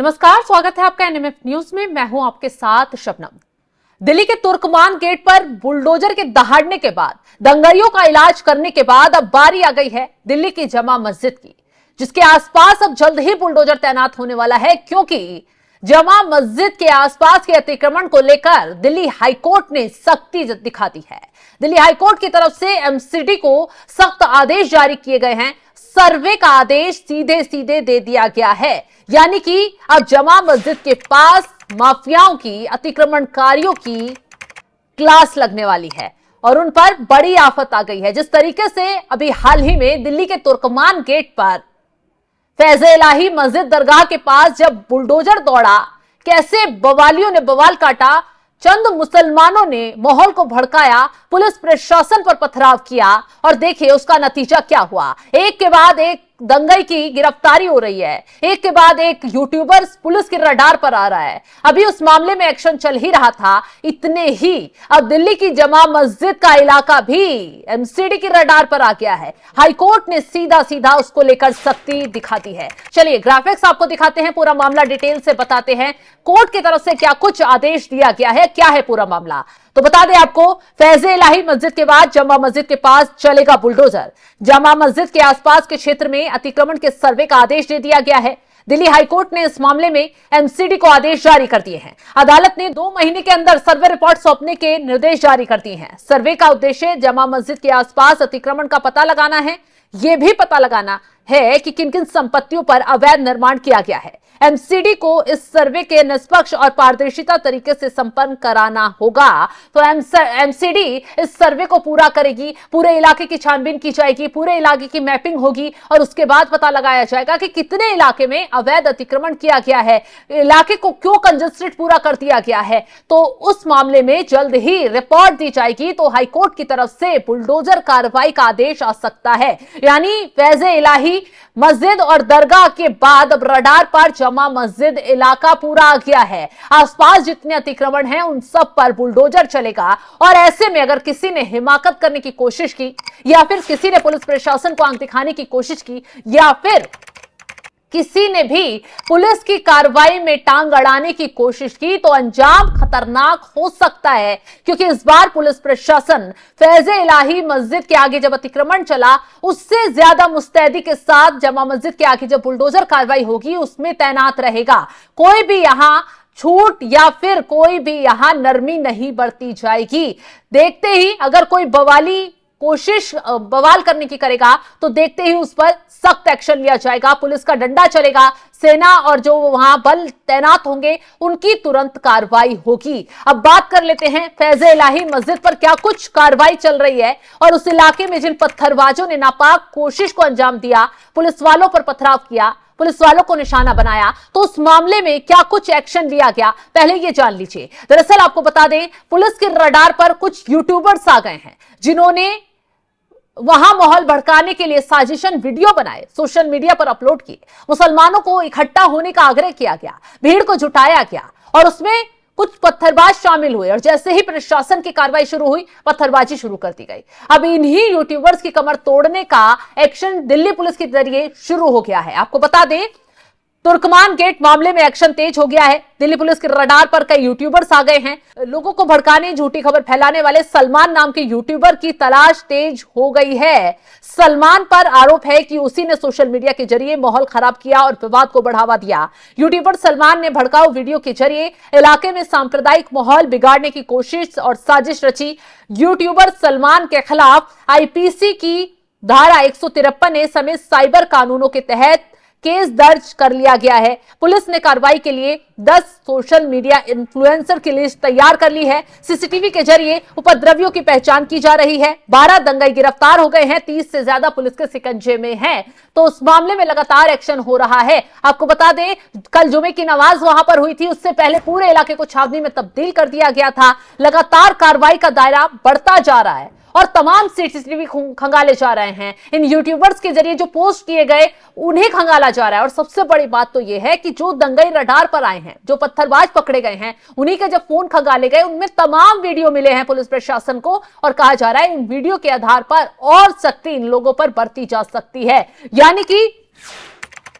नमस्कार, स्वागत है आपका एनएमएफ न्यूज में। मैं हूं आपके साथ शबनम। दिल्ली के तुर्कमान गेट पर बुलडोजर के दहाड़ने के बाद, दंगाइयों का इलाज करने के बाद अब बारी आ गई है दिल्ली की जमा मस्जिद की, जिसके आसपास अब जल्द ही बुलडोजर तैनात होने वाला है, क्योंकि जमा मस्जिद के आसपास के अतिक्रमण को लेकर दिल्ली हाईकोर्ट ने सख्ती दिखा दी है। दिल्ली हाईकोर्ट की तरफ से एमसीडी को सख्त आदेश जारी किए गए हैं। सर्वे का आदेश सीधे सीधे दे दिया गया है, यानी कि अब जमा मस्जिद के पास माफियाओं की, अतिक्रमणकारियों की क्लास लगने वाली है और उन पर बड़ी आफत आ गई है। जिस तरीके से अभी हाल ही में दिल्ली के तुर्कमान गेट पर फैज़-ए-इलाही मस्जिद दरगाह के पास जब बुलडोजर दौड़ा, कैसे बवालियों ने बवाल काटा, चंद मुसलमानों ने माहौल को भड़काया, पुलिस प्रशासन पर पथराव किया और देखिए उसका नतीजा क्या हुआ। एक के बाद एक दंगई की गिरफ्तारी हो रही है, एक के बाद एक यूट्यूबर पुलिस के रडार पर आ रहा है। अभी उस मामले में एक्शन चल ही रहा था, इतने ही अब दिल्ली की जमा मस्जिद का इलाका भी एमसीडी की रडार पर आ गया है। हाईकोर्ट ने सीधा सीधा उसको लेकर सख्ती दिखा दी है। चलिए ग्राफिक्स आपको दिखाते हैं, पूरा मामला डिटेल से बताते हैं। कोर्ट की तरफ से क्या कुछ आदेश दिया गया है, क्या है पूरा मामला, तो बता दें आपको। फैज़-ए-इलाही मस्जिद के बाद जमा मस्जिद के पास चलेगा बुलडोजर। जमा मस्जिद के आसपास के क्षेत्र में अतिक्रमण के सर्वे का आदेश दे दिया गया है। दिल्ली हाईकोर्ट ने इस मामले में एमसीडी को आदेश जारी कर दिए हैं। अदालत ने 2 महीने के अंदर सर्वे रिपोर्ट सौंपने के निर्देश जारी कर दिए हैं। सर्वे का उद्देश्य जमा मस्जिद के आसपास अतिक्रमण का पता लगाना है। यह भी पता लगाना है कि किन किन संपत्तियों पर अवैध निर्माण किया गया है। एमसीडी को इस सर्वे के निष्पक्ष और पारदर्शिता तरीके से संपन्न कराना होगा। तो एमसीडी इस सर्वे को पूरा करेगी, पूरे इलाके की छानबीन की जाएगी, पूरे इलाके की मैपिंग होगी और उसके बाद पता लगाया जाएगा कि कितने इलाके में अवैध अतिक्रमण किया गया है, इलाके को क्यों कंजस्टेड पूरा कर दिया गया है। तो उस मामले में जल्द ही रिपोर्ट दी जाएगी, तो हाईकोर्ट की तरफ से बुलडोजर कार्रवाई का आदेश आ सकता है। यानी फैज़-ए-इलाही मस्जिद और दरगाह के बाद अब रडार पर जमा मस्जिद इलाका पूरा आ गया है। आसपास जितने अतिक्रमण हैं उन सब पर बुलडोजर चलेगा और ऐसे में अगर किसी ने हिमाकत करने की कोशिश की या फिर किसी ने पुलिस प्रशासन को आंख दिखाने की कोशिश की या फिर किसी ने भी पुलिस की कार्रवाई में टांग अड़ाने की कोशिश की, तो अंजाम खतरनाक हो सकता है। क्योंकि इस बार पुलिस प्रशासन फैज़-ए-इलाही मस्जिद के आगे जब अतिक्रमण चला, उससे ज्यादा मुस्तैदी के साथ जमा मस्जिद के आगे जब बुलडोजर कार्रवाई होगी उसमें तैनात रहेगा। कोई भी यहां छूट या फिर कोई भी यहां नरमी नहीं बरती जाएगी। देखते ही अगर कोई बवाल करने की करेगा तो देखते ही उस पर सख्त एक्शन लिया जाएगा। पुलिस का डंडा चलेगा, सेना और जो वहां बल तैनात होंगे उनकी तुरंत कार्रवाई होगी। अब बात कर लेते हैं फैज़-ए-इलाही मस्जिद पर क्या कुछ कार्रवाई चल रही है और उस इलाके में जिन पत्थरबाजों ने नापाक कोशिश को अंजाम दिया, पुलिस वालों पर पथराव किया, पुलिस वालों को निशाना बनाया, तो उस मामले में क्या कुछ एक्शन लिया गया, पहले ये जान लीजिए। दरअसल आपको बता दें, पुलिस के रडार पर कुछ यूट्यूबर्स आ गए हैं जिन्होंने वहां माहौल भड़काने के लिए साजिशन वीडियो बनाए, सोशल मीडिया पर अपलोड किए। मुसलमानों को इकट्ठा होने का आग्रह किया गया, भीड़ को जुटाया गया और उसमें कुछ पत्थरबाज शामिल हुए और जैसे ही प्रशासन की कार्रवाई शुरू हुई, पत्थरबाजी शुरू कर दी गई। अब इन्हीं यूट्यूबर्स की कमर तोड़ने का एक्शन दिल्ली पुलिस के जरिए शुरू हो गया है। आपको बता दें, तुर्कमान गेट मामले में एक्शन तेज हो गया है। दिल्ली पुलिस के रडार पर कई यूट्यूबर्स आ गए हैं। लोगों को भड़काने, झूठी खबर फैलाने वाले सलमान नाम के यूट्यूबर की तलाश तेज हो गई है। सलमान पर आरोप है कि उसी ने सोशल मीडिया के जरिए माहौल खराब किया और विवाद को बढ़ावा दिया। यूट्यूबर सलमान ने भड़काऊ वीडियो के जरिए इलाके में सांप्रदायिक माहौल बिगाड़ने की कोशिश और साजिश रची। यूट्यूबर सलमान के खिलाफ आईपीसी की धारा 153 समेत साइबर कानूनों के तहत केस दर्ज कर लिया गया है। पुलिस ने कार्रवाई के लिए 10 सोशल मीडिया इन्फ्लुएंसर की लिस्ट तैयार कर ली है। सीसीटीवी के जरिए उपद्रवियों की पहचान की जा रही है। 12 दंगाई गिरफ्तार हो गए हैं, 30 से ज्यादा पुलिस के शिकंजे में हैं। तो उस मामले में लगातार एक्शन हो रहा है। आपको बता दें, कल जुमे की नमाज वहां पर हुई थी, उससे पहले पूरे इलाके को छावनी में तब्दील कर दिया गया था। लगातार कार्रवाई का दायरा बढ़ता जा रहा है और तमाम सीसीटीवी खंगाले जा रहे हैं। इन यूट्यूबर्स के जरिए जो पोस्ट किए गए उन्हें खंगाला जा रहा है। और सबसे बड़ी बात तो यह है कि जो दंगई रडार पर आए हैं, जो पत्थरबाज पकड़े गए हैं, उन्हीं के जब फोन खंगाले गए उनमें तमाम वीडियो मिले हैं पुलिस प्रशासन को और कहा जा रहा है इन वीडियो के आधार पर और सख्ती इन लोगों पर बरती जा सकती है। यानी कि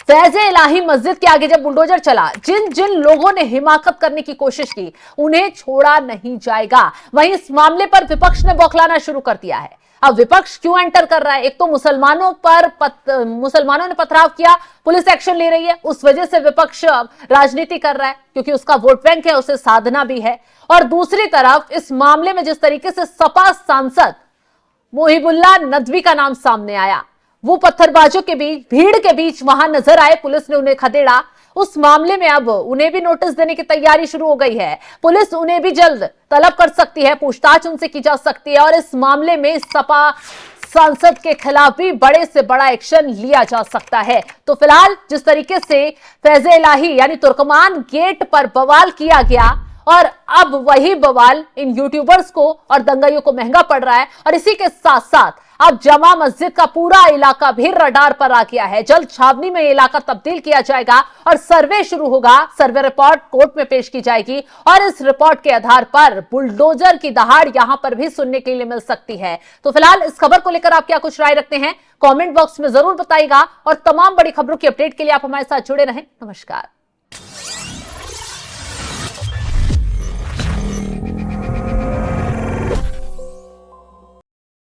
फैज़े इलाही मस्जिद के आगे जब बुलडोजर चला, जिन जिन लोगों ने हिमाकत करने की कोशिश की उन्हें छोड़ा नहीं जाएगा। वहीं इस मामले पर विपक्ष ने बौखलाना शुरू कर दिया है। अब विपक्ष क्यों एंटर कर रहा है? एक तो मुसलमानों ने पथराव किया, पुलिस एक्शन ले रही है, उस वजह से विपक्ष राजनीति कर रहा है क्योंकि उसका वोट बैंक है, उसे साधना भी है। और दूसरी तरफ इस मामले में जिस तरीके से सपा सांसद मोहिबुल्लाह नदवी का नाम सामने आया, वो पत्थरबाजों के बीच, भीड़ के बीच वहां नजर आए, पुलिस ने उन्हें खदेड़ा। उस मामले में अब उन्हें भी नोटिस देने की तैयारी शुरू हो गई है। पुलिस उन्हें भी जल्द तलब कर सकती है, पूछताछ उनसे की जा सकती है और इस मामले में सपा सांसद के खिलाफ भी बड़े से बड़ा एक्शन लिया जा सकता है। तो फिलहाल जिस तरीके से फैज़े इलाही यानी तुर्कमान गेट पर बवाल किया गया और अब वही बवाल इन यूट्यूबर्स को और दंगाइयों को महंगा पड़ रहा है और इसी के साथ साथ अब जमा मस्जिद का पूरा इलाका भी रडार पर आ गया है। जल्द छावनी में इलाका तब्दील किया जाएगा और सर्वे शुरू होगा। सर्वे रिपोर्ट कोर्ट में पेश की जाएगी और इस रिपोर्ट के आधार पर बुलडोजर की दहाड़ यहां पर भी सुनने के लिए मिल सकती है। तो फिलहाल इस खबर को लेकर आप क्या कुछ राय रखते हैं, कमेंट बॉक्स में जरूर बताइएगा और तमाम बड़ी खबरों की अपडेट के लिए आप हमारे साथ जुड़े रहें। नमस्कार।